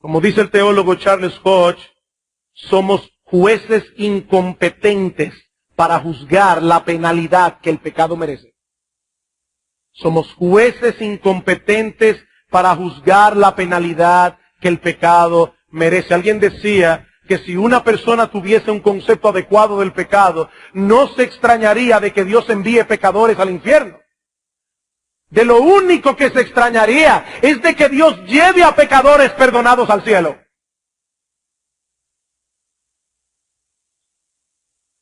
S1: Como dice el teólogo Charles Hodge, somos jueces incompetentes para juzgar la penalidad que el pecado merece. Somos jueces incompetentes para juzgar la penalidad que el pecado merece. Alguien decía que si una persona tuviese un concepto adecuado del pecado, no se extrañaría de que Dios envíe pecadores al infierno. De lo único que se extrañaría es de que Dios lleve a pecadores perdonados al cielo.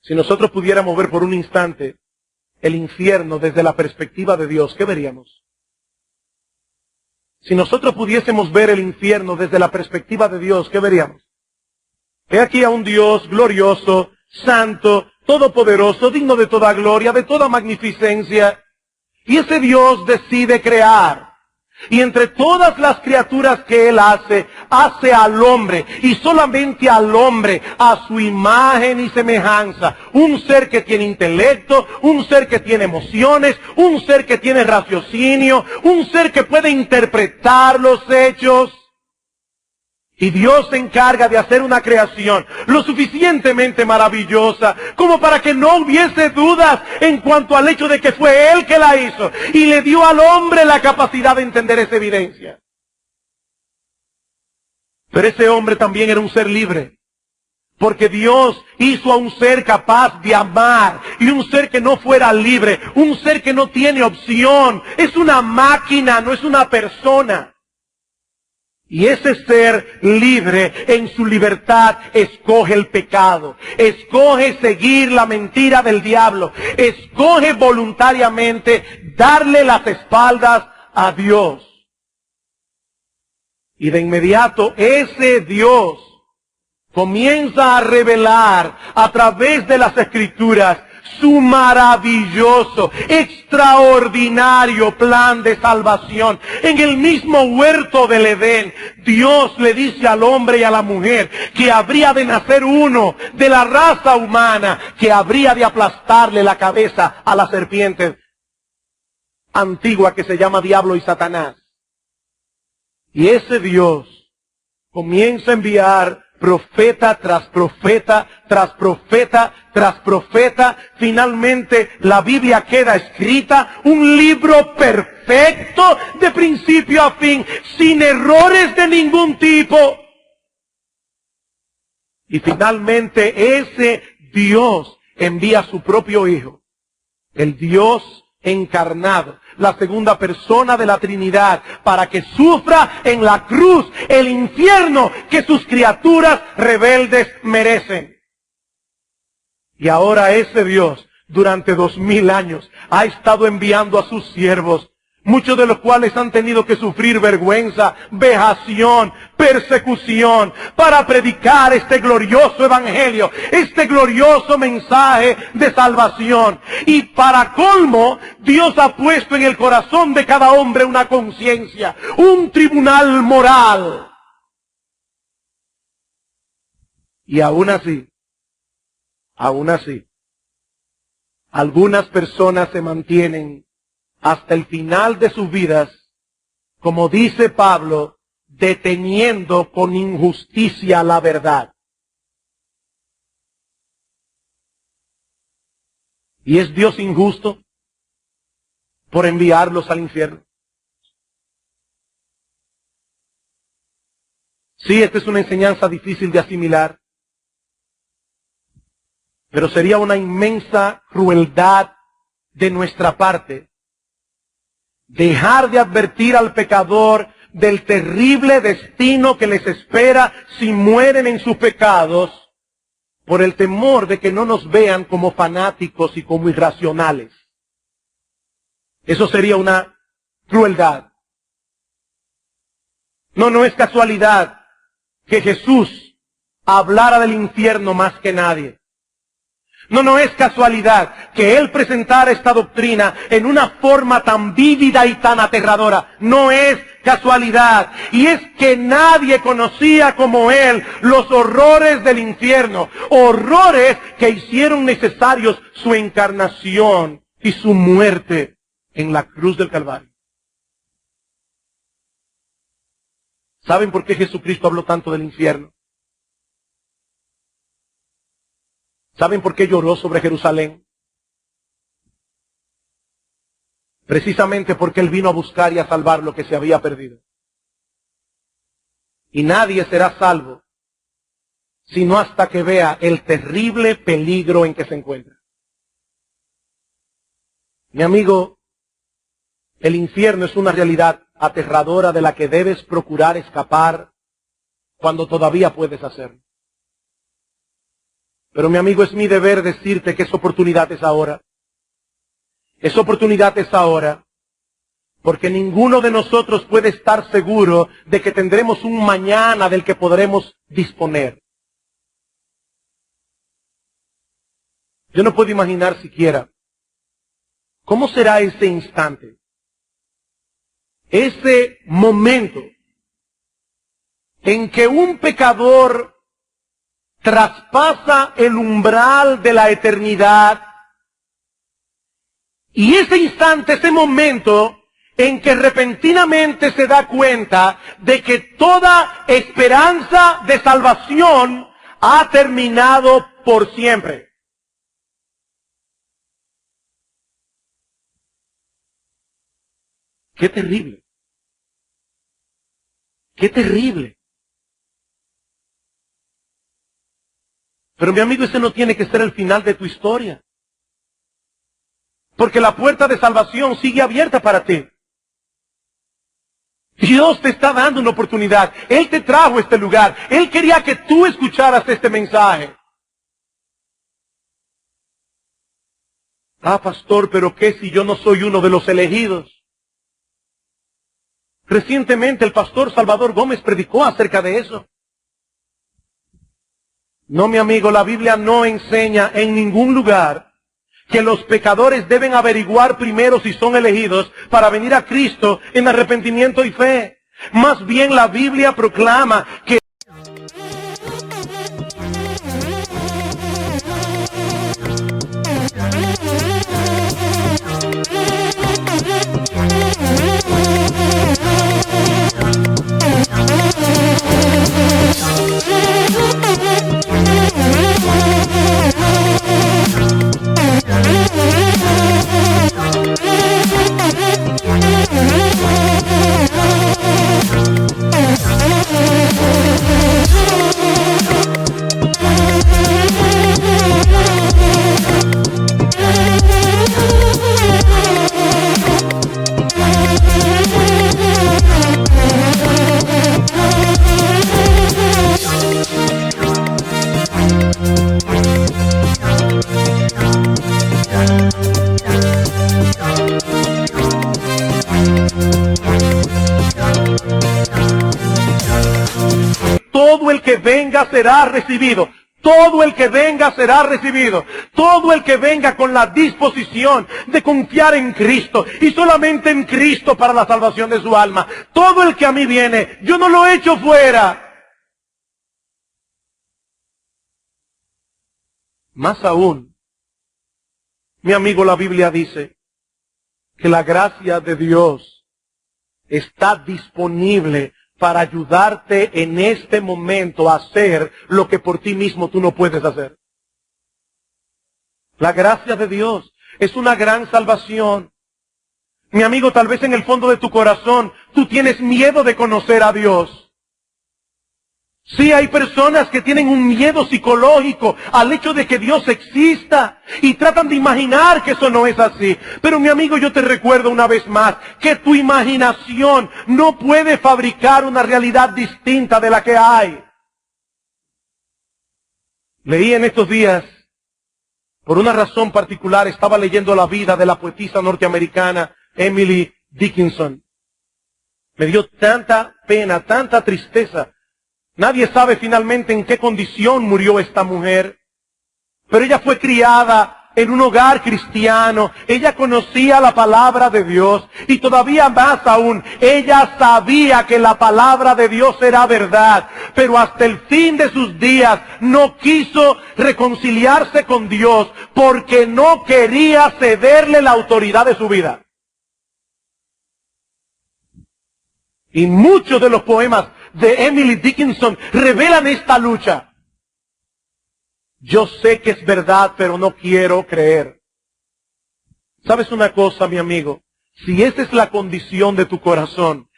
S1: Si nosotros pudiéramos ver por un instante el infierno desde la perspectiva de Dios, ¿qué veríamos? Si nosotros pudiésemos ver el infierno desde la perspectiva de Dios, ¿qué veríamos? He aquí a un Dios glorioso, santo, todopoderoso, digno de toda gloria, de toda magnificencia. Y ese Dios decide crear. Y entre todas las criaturas que Él hace al hombre, y solamente al hombre, a su imagen y semejanza. Un ser que tiene intelecto, un ser que tiene emociones, un ser que tiene raciocinio, un ser que puede interpretar los hechos. Y Dios se encarga de hacer una creación lo suficientemente maravillosa como para que no hubiese dudas en cuanto al hecho de que fue Él que la hizo. Y le dio al hombre la capacidad de entender esa evidencia. Pero ese hombre también era un ser libre. Porque Dios hizo a un ser capaz de amar. Y un ser que no fuera libre. Un ser que no tiene opción. Es una máquina, no es una persona. Y ese ser libre en su libertad escoge el pecado, escoge seguir la mentira del diablo, escoge voluntariamente darle las espaldas a Dios. Y de inmediato ese Dios comienza a revelar a través de las Escrituras su maravilloso, extraordinario plan de salvación. En el mismo huerto del Edén, Dios le dice al hombre y a la mujer que habría de nacer uno de la raza humana que habría de aplastarle la cabeza a la serpiente antigua que se llama Diablo y Satanás. Y ese Dios comienza a enviar profeta tras profeta, tras profeta, tras profeta. Finalmente la Biblia queda escrita, un libro perfecto de principio a fin, sin errores de ningún tipo. Y finalmente ese Dios envía a su propio Hijo, el Dios encarnado, la segunda persona de la Trinidad, para que sufra en la cruz el infierno que sus criaturas rebeldes merecen. Y ahora ese Dios, durante 2000 años, ha estado enviando a sus siervos, muchos de los cuales han tenido que sufrir vergüenza, vejación, persecución, para predicar este glorioso evangelio, este glorioso mensaje de salvación. Y para colmo, Dios ha puesto en el corazón de cada hombre una conciencia, un tribunal moral. Y aún así, algunas personas se mantienen hasta el final de sus vidas, como dice Pablo, deteniendo con injusticia la verdad. ¿Y es Dios injusto por enviarlos al infierno? Sí, esta es una enseñanza difícil de asimilar, pero sería una inmensa crueldad de nuestra parte dejar de advertir al pecador del terrible destino que les espera si mueren en sus pecados, por el temor de que no nos vean como fanáticos y como irracionales. Eso sería una crueldad. No es casualidad que Jesús hablara del infierno más que nadie. No es casualidad que Él presentara esta doctrina en una forma tan vívida y tan aterradora. No es casualidad. Y es que nadie conocía como Él los horrores del infierno. Horrores que hicieron necesarios su encarnación y su muerte en la cruz del Calvario. ¿Saben por qué Jesucristo habló tanto del infierno? ¿Saben por qué lloró sobre Jerusalén? Precisamente porque Él vino a buscar y a salvar lo que se había perdido. Y nadie será salvo sino hasta que vea el terrible peligro en que se encuentra. Mi amigo, el infierno es una realidad aterradora de la que debes procurar escapar cuando todavía puedes hacerlo. Pero mi amigo, es mi deber decirte que esa oportunidad es ahora. Esa oportunidad es ahora. Porque ninguno de nosotros puede estar seguro de que tendremos un mañana del que podremos disponer. Yo no puedo imaginar siquiera cómo será ese instante, ese momento en que un pecador traspasa el umbral de la eternidad, y ese instante, ese momento en que repentinamente se da cuenta de que toda esperanza de salvación ha terminado por siempre. ¡Qué terrible! ¡Qué terrible! Pero mi amigo, ese no tiene que ser el final de tu historia. Porque la puerta de salvación sigue abierta para ti. Dios te está dando una oportunidad. Él te trajo a este lugar. Él quería que tú escucharas este mensaje. Ah, pastor, pero ¿qué si yo no soy uno de los elegidos? Recientemente el pastor Salvador Gómez predicó acerca de eso. No, mi amigo, la Biblia no enseña en ningún lugar que los pecadores deben averiguar primero si son elegidos para venir a Cristo en arrepentimiento y fe. Más bien la Biblia proclama que todo el que venga será recibido. Todo el que venga será recibido. Todo el que venga con la disposición de confiar en Cristo y solamente en Cristo para la salvación de su alma. Todo el que a mí viene, yo no lo echo fuera. Más aún, mi amigo, la Biblia dice que la gracia de Dios está disponible para ayudarte en este momento a hacer lo que por ti mismo tú no puedes hacer. La gracia de Dios es una gran salvación. Mi amigo, tal vez en el fondo de tu corazón tú tienes miedo de conocer a Dios. Sí, hay personas que tienen un miedo psicológico al hecho de que Dios exista y tratan de imaginar que eso no es así. Pero mi amigo, yo te recuerdo una vez más que tu imaginación no puede fabricar una realidad distinta de la que hay. Leí en estos días, por una razón particular, estaba leyendo la vida de la poetisa norteamericana Emily Dickinson. Me dio tanta pena, tanta tristeza. Nadie sabe finalmente en qué condición murió esta mujer, pero ella fue criada en un hogar cristiano, ella conocía la palabra de Dios y todavía más aún, ella sabía que la palabra de Dios era verdad, pero hasta el fin de sus días no quiso reconciliarse con Dios porque no quería cederle la autoridad de su vida. Y muchos de los poemas de Emily Dickinson revelan esta lucha. Yo sé que es verdad, pero no quiero creer. ¿Sabes una cosa, mi amigo? Si esa es la condición de tu corazón,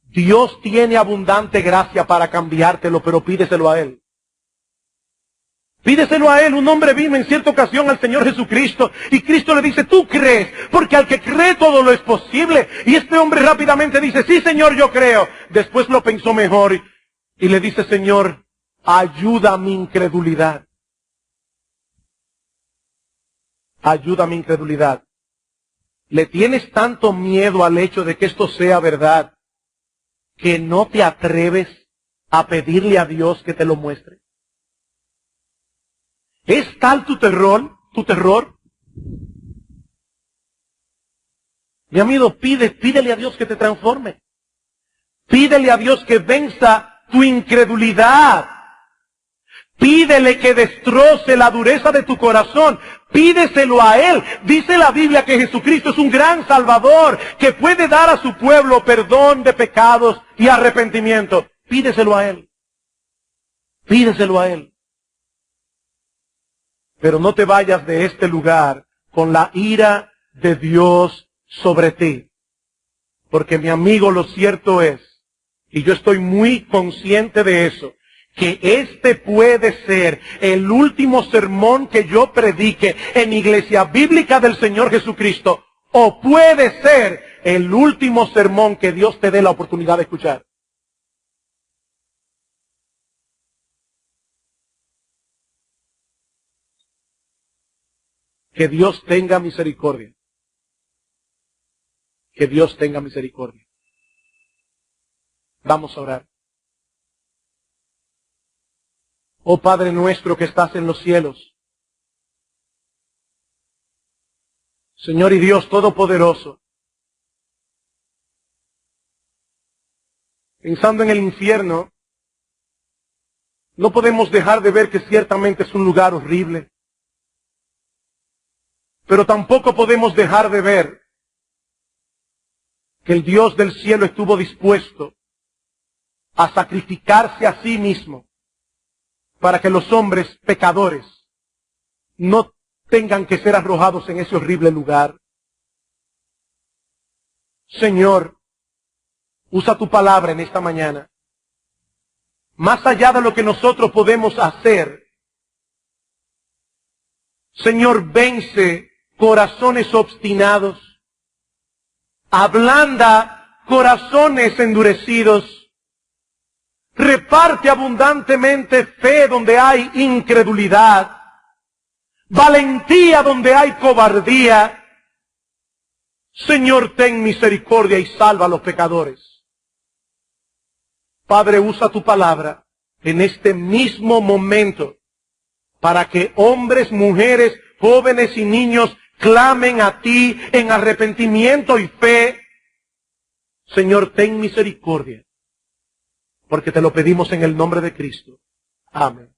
S1: Dios tiene abundante gracia para cambiártelo, pero pídeselo a Él. Pídeselo a Él. Un hombre vino en cierta ocasión al Señor Jesucristo y Cristo le dice, tú crees, porque al que cree todo lo es posible. Y este hombre rápidamente dice, sí Señor, yo creo. Después lo pensó mejor y le dice, Señor, ayuda mi incredulidad. Ayuda mi incredulidad. ¿Le tienes tanto miedo al hecho de que esto sea verdad que no te atreves a pedirle a Dios que te lo muestre? ¿Es tal tu terror? Mi amigo, pídele a Dios que te transforme. Pídele a Dios que venza tu incredulidad. Pídele que destroce la dureza de tu corazón. Pídeselo a Él. Dice la Biblia que Jesucristo es un gran Salvador que puede dar a su pueblo perdón de pecados y arrepentimiento. Pídeselo a Él. Pídeselo a Él. Pero no te vayas de este lugar con la ira de Dios sobre ti. Porque mi amigo, lo cierto es, y yo estoy muy consciente de eso, que este puede ser el último sermón que yo predique en Iglesia Bíblica del Señor Jesucristo, o puede ser el último sermón que Dios te dé la oportunidad de escuchar. Que Dios tenga misericordia. Que Dios tenga misericordia. Vamos a orar. Oh Padre nuestro que estás en los cielos, Señor y Dios Todopoderoso, pensando en el infierno, no podemos dejar de ver que ciertamente es un lugar horrible, pero tampoco podemos dejar de ver que el Dios del cielo estuvo dispuesto a sacrificarse a sí mismo para que los hombres pecadores no tengan que ser arrojados en ese horrible lugar. Señor, usa tu palabra en esta mañana. Más allá de lo que nosotros podemos hacer, Señor, vence corazones obstinados, ablanda corazones endurecidos, reparte abundantemente fe donde hay incredulidad, valentía donde hay cobardía. Señor, ten misericordia y salva a los pecadores. Padre, usa tu palabra en este mismo momento para que hombres, mujeres, jóvenes y niños clamen a ti en arrepentimiento y fe. Señor, ten misericordia, porque te lo pedimos en el nombre de Cristo. Amén.